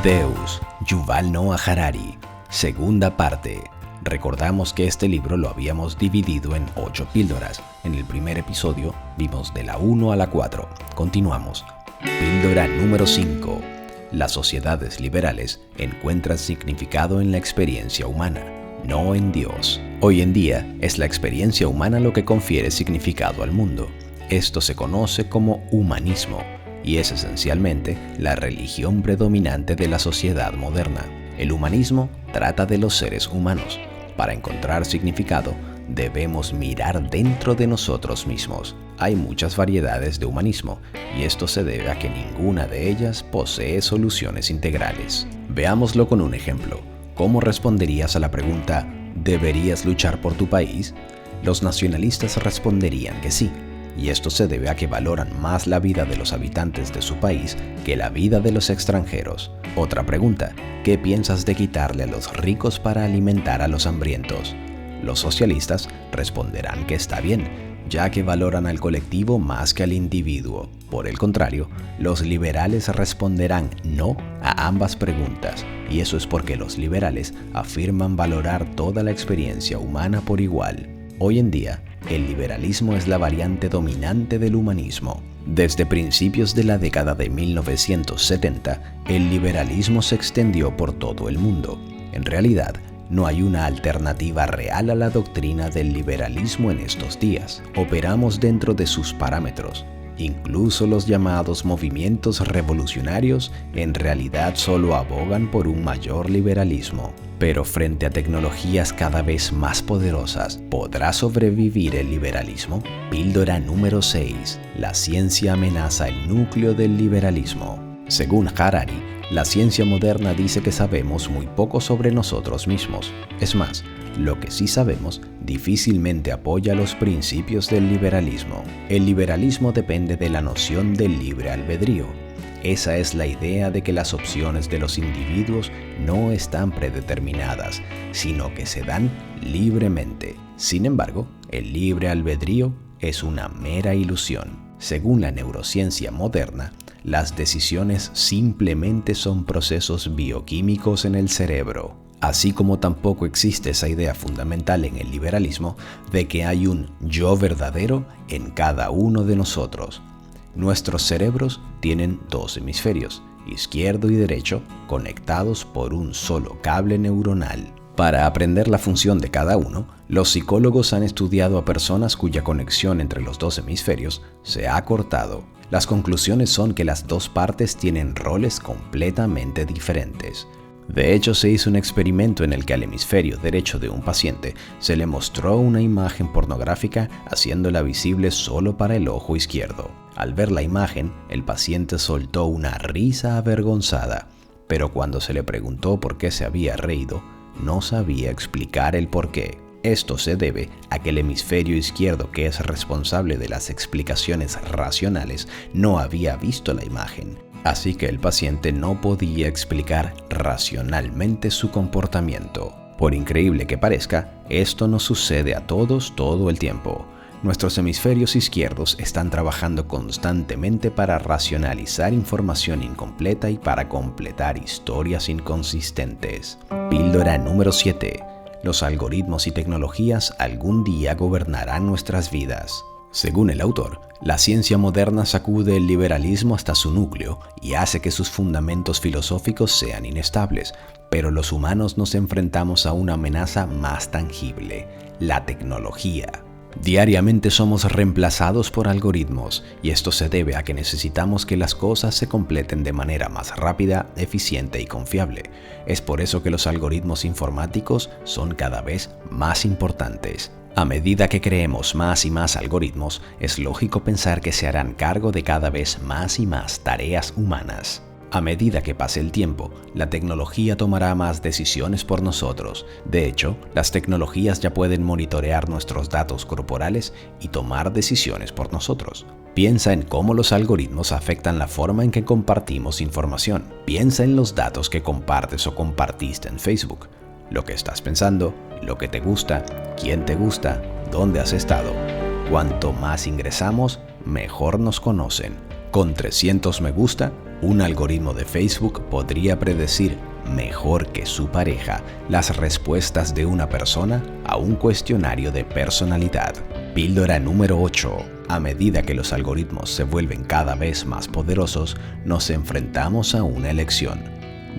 Deus, Yuval Noah Harari, segunda parte. Recordamos que este libro lo habíamos dividido en 8 píldoras. En el primer episodio vimos de la 1 a la 4. Continuamos. Píldora número 5. Las sociedades liberales encuentran significado en la experiencia humana, no en Dios. Hoy en día es la experiencia humana lo que confiere significado al mundo. Esto se conoce como humanismo y es esencialmente la religión predominante de la sociedad moderna. El humanismo trata de los seres humanos. Para encontrar significado, debemos mirar dentro de nosotros mismos. Hay muchas variedades de humanismo y esto se debe a que ninguna de ellas posee soluciones integrales. Veámoslo con un ejemplo. ¿Cómo responderías a la pregunta ¿deberías luchar por tu país? Los nacionalistas responderían que sí, y esto se debe a que valoran más la vida de los habitantes de su país que la vida de los extranjeros. Otra pregunta, ¿qué piensas de quitarle a los ricos para alimentar a los hambrientos? Los socialistas responderán que está bien, ya que valoran al colectivo más que al individuo. Por el contrario, los liberales responderán no a ambas preguntas, y eso es porque los liberales afirman valorar toda la experiencia humana por igual. Hoy en día, el liberalismo es la variante dominante del humanismo. Desde principios de la década de 1970, el liberalismo se extendió por todo el mundo. En realidad, no hay una alternativa real a la doctrina del liberalismo en estos días. Operamos dentro de sus parámetros. Incluso los llamados movimientos revolucionarios en realidad solo abogan por un mayor liberalismo. Pero frente a tecnologías cada vez más poderosas, ¿podrá sobrevivir el liberalismo? Píldora número 6. La ciencia amenaza el núcleo del liberalismo. Según Harari, la ciencia moderna dice que sabemos muy poco sobre nosotros mismos. Es más, lo que sí sabemos difícilmente apoya los principios del liberalismo. El liberalismo depende de la noción del libre albedrío. Esa es la idea de que las opciones de los individuos no están predeterminadas, sino que se dan libremente. Sin embargo, el libre albedrío es una mera ilusión. Según la neurociencia moderna, las decisiones simplemente son procesos bioquímicos en el cerebro. Así como tampoco existe esa idea fundamental en el liberalismo de que hay un yo verdadero en cada uno de nosotros. Nuestros cerebros tienen 2 hemisferios, izquierdo y derecho, conectados por un solo cable neuronal. Para aprender la función de cada uno, los psicólogos han estudiado a personas cuya conexión entre los 2 hemisferios se ha cortado. Las conclusiones son que las 2 partes tienen roles completamente diferentes. De hecho, se hizo un experimento en el que al hemisferio derecho de un paciente se le mostró una imagen pornográfica haciéndola visible solo para el ojo izquierdo. Al ver la imagen, el paciente soltó una risa avergonzada, pero cuando se le preguntó por qué se había reído, no sabía explicar el porqué. Esto se debe a que el hemisferio izquierdo, que es responsable de las explicaciones racionales, no había visto la imagen. Así que el paciente no podía explicar racionalmente su comportamiento. Por increíble que parezca, esto nos sucede a todos todo el tiempo. Nuestros hemisferios izquierdos están trabajando constantemente para racionalizar información incompleta y para completar historias inconsistentes. Píldora número 7. Los algoritmos y tecnologías algún día gobernarán nuestras vidas. Según el autor, la ciencia moderna sacude el liberalismo hasta su núcleo y hace que sus fundamentos filosóficos sean inestables, pero los humanos nos enfrentamos a una amenaza más tangible, la tecnología. Diariamente somos reemplazados por algoritmos y esto se debe a que necesitamos que las cosas se completen de manera más rápida, eficiente y confiable. Es por eso que los algoritmos informáticos son cada vez más importantes. A medida que creemos más y más algoritmos, es lógico pensar que se harán cargo de cada vez más y más tareas humanas. A medida que pase el tiempo, la tecnología tomará más decisiones por nosotros. De hecho, las tecnologías ya pueden monitorear nuestros datos corporales y tomar decisiones por nosotros. Piensa en cómo los algoritmos afectan la forma en que compartimos información. Piensa en los datos que compartes o compartiste en Facebook. Lo que estás pensando, lo que te gusta, quién te gusta, dónde has estado. Cuanto más ingresamos, mejor nos conocen. Con 300 me gusta, Un algoritmo de Facebook podría predecir mejor que su pareja las respuestas de una persona a un cuestionario de personalidad. Píldora número 8. A medida que los algoritmos se vuelven cada vez más poderosos, nos enfrentamos a una elección: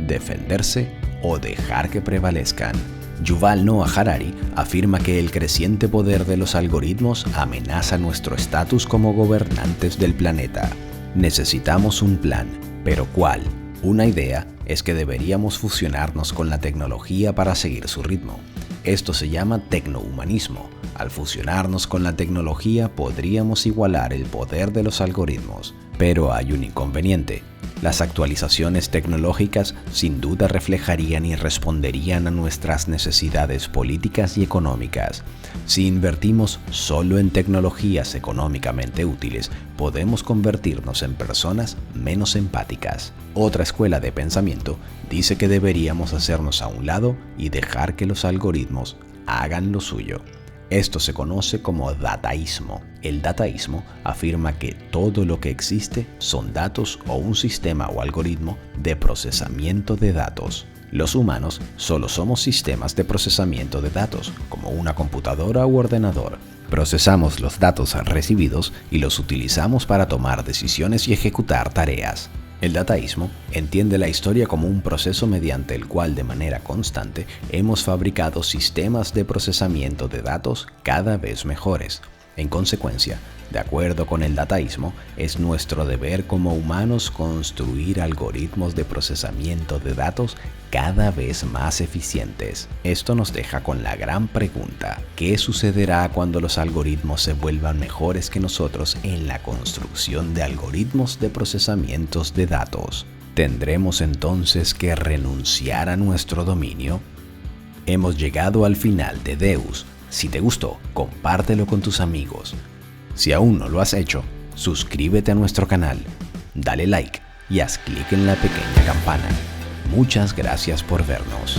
defenderse o dejar que prevalezcan. Yuval Noah Harari afirma que el creciente poder de los algoritmos amenaza nuestro estatus como gobernantes del planeta. Necesitamos un plan, pero ¿cuál? Una idea es que deberíamos fusionarnos con la tecnología para seguir su ritmo. Esto se llama tecnohumanismo. Al fusionarnos con la tecnología podríamos igualar el poder de los algoritmos. Pero hay un inconveniente. Las actualizaciones tecnológicas sin duda reflejarían y responderían a nuestras necesidades políticas y económicas. Si invertimos solo en tecnologías económicamente útiles, podemos convertirnos en personas menos empáticas. Otra escuela de pensamiento dice que deberíamos hacernos a un lado y dejar que los algoritmos hagan lo suyo. Esto se conoce como dataísmo. El dataísmo afirma que todo lo que existe son datos o un sistema o algoritmo de procesamiento de datos. Los humanos solo somos sistemas de procesamiento de datos, como una computadora u ordenador. Procesamos los datos recibidos y los utilizamos para tomar decisiones y ejecutar tareas. El dataísmo entiende la historia como un proceso mediante el cual de manera constante hemos fabricado sistemas de procesamiento de datos cada vez mejores. En consecuencia, de acuerdo con el dataísmo, es nuestro deber como humanos construir algoritmos de procesamiento de datos cada vez más eficientes. Esto nos deja con la gran pregunta: ¿qué sucederá cuando los algoritmos se vuelvan mejores que nosotros en la construcción de algoritmos de procesamientos de datos? ¿Tendremos entonces que renunciar a nuestro dominio? Hemos llegado al final de Deus. Si te gustó, compártelo con tus amigos. Si aún no lo has hecho, suscríbete a nuestro canal, dale like y haz clic en la pequeña campana. Muchas gracias por vernos.